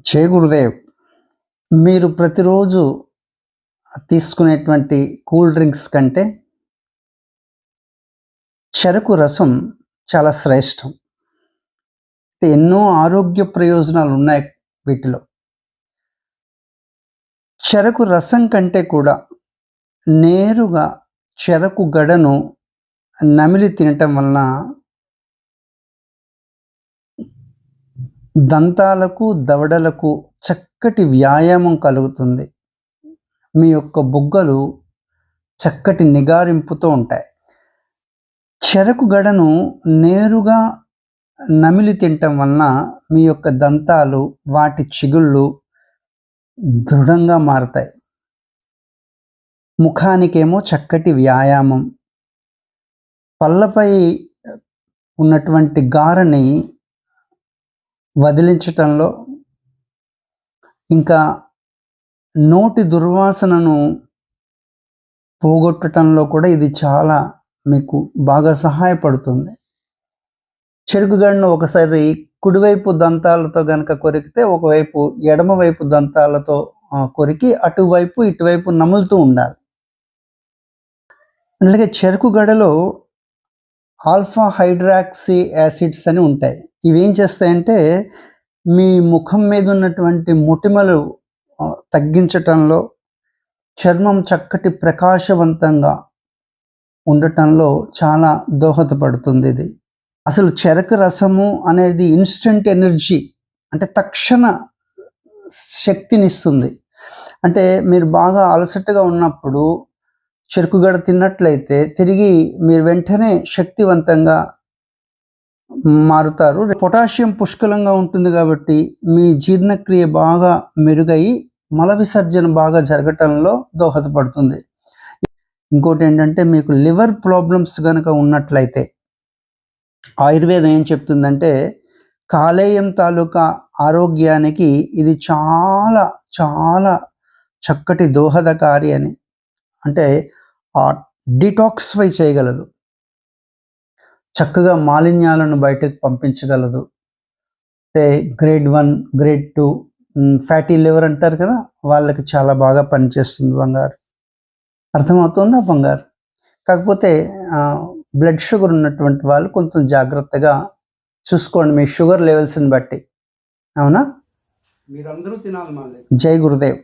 జై గురుదేవ్. మీరు ప్రతిరోజు తీసుకునేటువంటి కూల్ డ్రింక్స్ కంటే చెరకు రసం చాలా శ్రేష్టం. ఎన్నో ఆరోగ్య ప్రయోజనాలు ఉన్నాయి వీటిలో. చెరకు రసం కంటే కూడా నేరుగా చెరకు గడను నమిలి తినటం వలన దంతాలకు దవడలకు చక్కటి వ్యాయామం కలుగుతుంది. మీ యొక్క బుగ్గలు చక్కటి నిగారింపుతో ఉంటాయి. చెరకు గడను నేరుగా నమిలి తినటం వలన మీ యొక్క దంతాలు వాటి చిగుళ్ళు దృఢంగా మారతాయి. ముఖానికేమో చక్కటి వ్యాయామం, పళ్ళపై ఉన్నటువంటి గారని వదిలించటంలో, ఇంకా నోటి దుర్వాసనను పోగొట్టడంలో కూడా ఇది చాలా మీకు బాగా సహాయపడుతుంది. చెరుకుగడను ఒకసారి కుడివైపు దంతాలతో కనుక కొరికితే ఒకవైపు ఎడమవైపు దంతాలతో కొరికి అటువైపు ఇటువైపు నములుతూ ఉండాలి. అలాగే చెరుకు గడలో ఆల్ఫా హైడ్రాక్సీ యాసిడ్స్ అని ఉంటాయి. ఇవి ఏం చేస్తాయంటే మీ ముఖం మీద ఉన్నటువంటి మొటిమలు తగ్గించటంలో, చర్మం చక్కటి ప్రకాశవంతంగా ఉండటంలో చాలా దోహదపడుతుంది. ఇది అసలు చెరకు రసము అనేది ఇన్స్టెంట్ ఎనర్జీ, అంటే తక్షణ శక్తినిస్తుంది. అంటే మీరు బాగా అలసటగా ఉన్నప్పుడు చెరుకుగడ తిన్నట్లయితే తిరిగి మీరు వెంటనే శక్తివంతంగా మారుతారు. పొటాషియం పుష్కలంగా ఉంటుంది కాబట్టి మీ జీర్ణక్రియ బాగా మెరుగై మల విసర్జన బాగా జరగటంలో దోహదపడుతుంది. ఇంకోటి ఏంటంటే మీకు లివర్ ప్రాబ్లమ్స్ కనుక ఉన్నట్లయితే ఆయుర్వేదం ఏం చెప్తుందంటే కాలేయం తాలూకా ఆరోగ్యానికి ఇది చాలా చాలా చక్కటి దోహదకారి అని. అంటే డిటాక్సిఫై చేయగలదు, చక్కగా మాలిన్యాలను బయటకు పంపించగలదు. అంటే గ్రేడ్ 1, గ్రేడ్ 2 ఫ్యాటీ లివర్ అంటారు కదా, వాళ్ళకి చాలా బాగా పనిచేస్తుంది బంగారు. అర్థమవుతుందా బంగారు? కాకపోతే బ్లడ్ షుగర్ ఉన్నటువంటి వాళ్ళు కొంచెం జాగ్రత్తగా చూసుకోండి మీ షుగర్ లెవెల్స్ని బట్టి. అవునా? మీరందరూ తినాలి. జై గురుదేవ్.